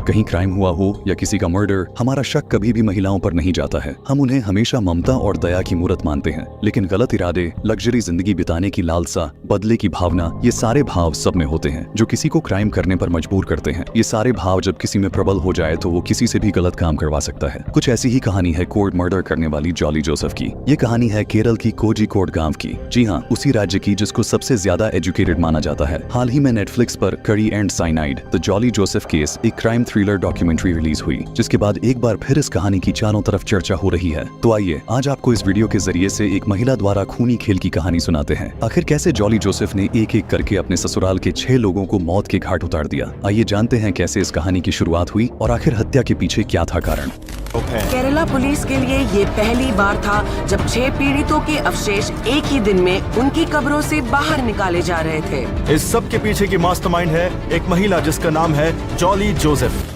कहीं क्राइम हुआ हो या किसी का मर्डर, हमारा शक कभी भी महिलाओं पर नहीं जाता है। हम उन्हें हमेशा ममता और दया की मूरत मानते हैं, लेकिन गलत इरादे, लग्जरी जिंदगी बिताने की लालसा, बदले की भावना, ये सारे भाव सब में होते हैं जो किसी को क्राइम करने पर मजबूर करते हैं। ये सारे भाव जब किसी में प्रबल हो जाए तो वो किसी से भी गलत काम करवा सकता है। कुछ ऐसी ही कहानी है कोर्ट मर्डर करने वाली जॉली जोसेफ की। ये कहानी है केरल की कोझिकोड गांव की। जी हाँ, उसी राज्य की जिसको सबसे ज्यादा एजुकेटेड माना जाता है। हाल ही में नेटफ्लिक्स पर करी and cyanide the jolly Joseph case एक क्राइम थ्रिलर डॉक्यूमेंट्री रिलीज हुई, जिसके बाद एक बार फिर इस कहानी की चारों तरफ चर्चा हो रही है। तो आइए आज आपको इस वीडियो के जरिए से एक महिला द्वारा खूनी खेल की कहानी सुनाते हैं। आखिर कैसे जॉली जोसेफ ने एक एक करके अपने ससुराल के 6 लोगों को मौत के घाट उतार दिया। आइए जानते हैं कैसे इस कहानी की शुरुआत हुई और आखिर हत्या के पीछे क्या था कारण। केरला पुलिस के लिए ये पहली बार था जब 6 पीड़ितों के अवशेष एक ही दिन में उनकी कब्रों से बाहर निकाले जा रहे थे। इस सब के पीछे की मास्टरमाइंड है एक महिला जिसका नाम है जॉली जोसेफ।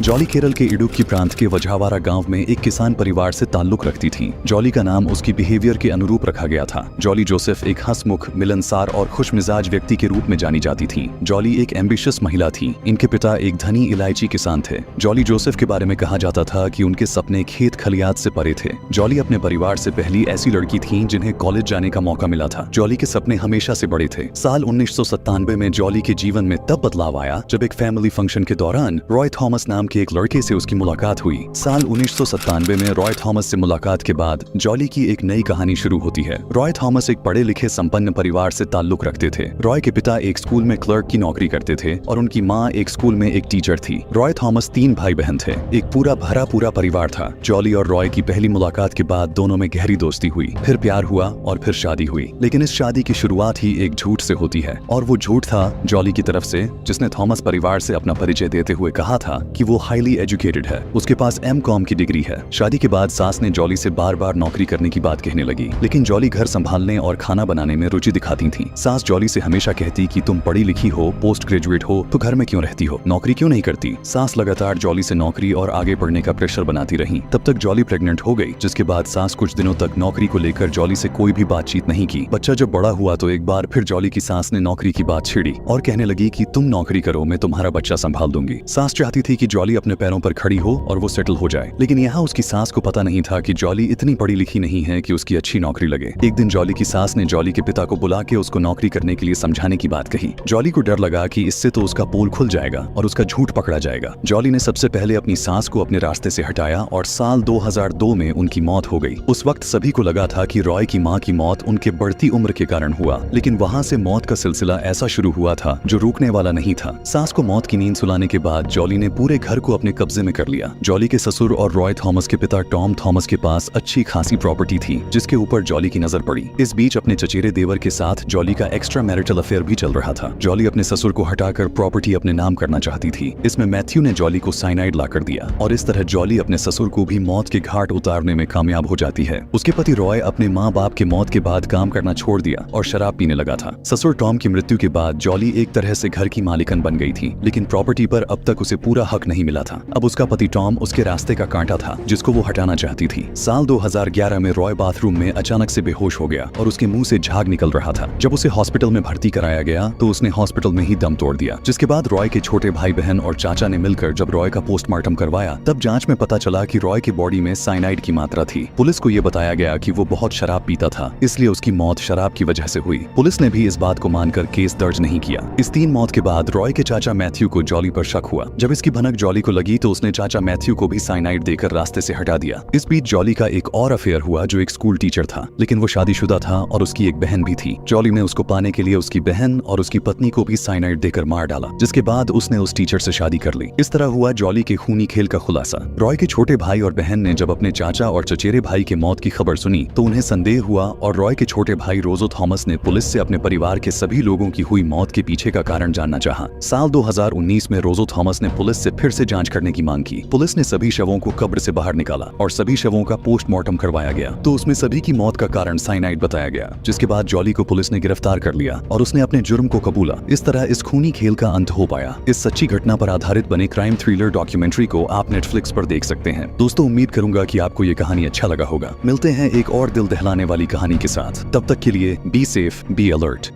जॉली केरल के इडुक्की प्रांत के वझावारा गांव में एक किसान परिवार से ताल्लुक रखती थी। जॉली का नाम उसकी बिहेवियर के अनुरूप रखा गया था। जॉली जोसेफ एक हंसमुख, मिलनसार और खुशमिजाज व्यक्ति के रूप में जानी जाती थी। जॉली एक एम्बिशियस महिला थी। इनके पिता एक धनी इलायची किसान थे। जॉली जोसेफ के बारे में कहा जाता था कि उनके सपने खेत खलियात से परे थे। जॉली अपने परिवार से पहली ऐसी लड़की थी जिन्हें कॉलेज जाने का मौका मिला था। जॉली के सपने हमेशा से बड़े थे। साल 1997 में जॉली के जीवन में तब बदलाव आया जब एक फैमिली फंक्शन के दौरान रॉय थॉमस नाम के एक लड़के से उसकी मुलाकात हुई। साल 1997 में रॉय थॉमस से मुलाकात के बाद जॉली की एक नई कहानी शुरू होती है। रॉय थॉमस एक पढ़े लिखे संपन्न परिवार से ताल्लुक रखते थे। रॉय के पिता एक स्कूल में क्लर्क की नौकरी करते थे और उनकी माँ एक स्कूल में एक टीचर थी। रॉय थॉमस 3 भाई बहन थे। एक पूरा भरा पूरा परिवार था। जॉली और रॉय की पहली मुलाकात के बाद दोनों में गहरी दोस्ती हुई, फिर प्यार हुआ और फिर शादी हुई। लेकिन इस शादी की शुरुआत ही एक झूठ से होती है, और वो झूठ था जॉली की तरफ से, जिसने थॉमस परिवार से अपना परिचय देते हुए कहा था कि वो हाईली एजुकेटेड है, उसके पास M.Com की डिग्री है। शादी के बाद सास ने जॉली से बार बार नौकरी करने की बात कहने लगी, लेकिन जॉली घर संभालने और खाना बनाने में रुचि दिखाती थी। सास जॉली से हमेशा कहती कि तुम पढ़ी लिखी हो, पोस्ट ग्रेजुएट हो, तो घर में क्यों रहती हो, नौकरी क्यों नहीं करती। सास लगातार जॉली से नौकरी और आगे बढ़ने का प्रेशर बनाती रही। तब तक जॉली प्रेग्नेंट हो गई, जिसके बाद सास कुछ दिनों तक नौकरी को लेकर जॉली से कोई भी बातचीत नहीं की। बच्चा जब बड़ा हुआ तो एक बार फिर जॉली की सास ने नौकरी की बात छेड़ी और कहने लगी कि तुम नौकरी करो, मैं तुम्हारा बच्चा संभाल दूंगी। सास चाहती थी कि जॉली अपने पैरों पर खड़ी हो और वो सेटल हो जाए, लेकिन यहाँ उसकी सास को पता नहीं था कि जॉली इतनी पढ़ी लिखी नहीं है कि उसकी अच्छी नौकरी लगे। एक दिन जॉली की सास ने जॉली के पिता को बुला के उसको नौकरी करने के लिए समझाने की बात कही। जॉली को डर लगा कि इससे तो उसका पोल खुल जाएगा और उसका झूठ पकड़ा जाएगा। जॉली ने सबसे पहले अपनी सास को अपने रास्ते से हटाया और साल 2002 में उनकी मौत हो गई। उस वक्त सभी को लगा था कि रॉय की माँ की मौत उनके बढ़ती उम्र के कारण हुआ, लेकिन वहाँ से मौत का सिलसिला ऐसा शुरू हुआ था जो रुकने वाला नहीं था। सास को मौत की नींद सुलाने के बाद जॉली ने पूरे घर को अपने कब्जे में कर लिया। जॉली के ससुर और रॉय थॉमस के पिता टॉम थॉमस के पास अच्छी खासी प्रॉपर्टी थी, जिसके ऊपर जॉली की नजर पड़ी। इस बीच अपने चचेरे देवर के साथ जॉली का एक्स्ट्रा मैरिटल अफेयर भी चल रहा था। जॉली अपने ससुर को हटाकर प्रॉपर्टी अपने नाम करना चाहती थी। इसमें मैथ्यू ने जॉली को साइनाइड ला कर दिया और इस तरह जॉली अपने ससुर को भी मौत के घाट उतारने में कामयाब हो जाती है। उसके पति रॉय अपने माँ बाप के मौत के बाद काम करना छोड़ दिया और शराब पीने लगा था। ससुर टॉम की मृत्यु के बाद जॉली एक तरह से घर की मालिकन बन गई थी, लेकिन प्रॉपर्टी पर अब तक उसे पूरा हक नहीं मिला था। अब उसका पति टॉम उसके रास्ते का कांटा था जिसको वो हटाना चाहती थी। साल 2011 में रॉय बाथरूम में अचानक से बेहोश हो गया और उसके मुंह से झाग निकल रहा था। जब उसे हॉस्पिटल में भर्ती कराया गया तो उसने हॉस्पिटल में ही दम तोड़ दिया, जिसके बाद रॉय के छोटे भाई बहन और चाचा ने मिलकर जब रॉय का पोस्टमार्टम करवाया तब जांच में पता चला कि रॉय की बॉडी में साइनाइड की मात्रा थी। पुलिस को यह बताया गया कि वो बहुत शराब पीता था, इसलिए उसकी मौत शराब की वजह से हुई। पुलिस ने भी इस बात को मानकर केस दर्ज नहीं किया। इस 3 मौत के बाद रॉय के चाचा मैथ्यू को जॉली पर शक हुआ। जब इसकी भनक जॉली को लगी तो उसने चाचा मैथ्यू को भी साइनाइड देकर रास्ते से हटा दिया। इस बीच जॉली का एक और अफेयर हुआ जो एक स्कूल टीचर था, लेकिन वो शादीशुदा था और उसकी एक बहन भी थी। जॉली ने उसको पाने के लिए उसकी बहन और उसकी पत्नी को भी साइनाइड देकर मार डाला, जिसके बाद उसने उस टीचर से शादी कर ली। इस तरह हुआ जॉली के खूनी खेल का खुलासा। रॉय के छोटे भाई और बहन ने जब अपने चाचा और चचेरे भाई के मौत की खबर सुनी तो उन्हें संदेह हुआ और रॉय के छोटे भाई रोजो थॉमस ने पुलिस से अपने परिवार के सभी लोगों की हुई मौत के पीछे का कारण जानना चाहा। साल 2019 में रोजो थॉमस ने पुलिस से फिर से जांच करने की मांग की। पुलिस ने सभी शवों को कब्र से बाहर निकाला और सभी शवों का पोस्टमार्टम करवाया गया, तो उसमें सभी की मौत का कारण साइनाइड बताया गया। जिसके बाद जॉली को पुलिस ने गिरफ्तार कर लिया और उसने अपने जुर्म को कबूला। इस तरह इस खूनी खेल का अंत हो पाया। इस सच्ची घटना पर आधारित बने क्राइम थ्रिलर डॉक्यूमेंट्री को आप नेटफ्लिक्स पर देख सकते हैं। दोस्तों, उम्मीद करूंगा कि आपको ये कहानी अच्छा लगा होगा। मिलते हैं एक और दिल दहलाने वाली कहानी के साथ। तब तक के लिए बी सेफ, बी अलर्ट।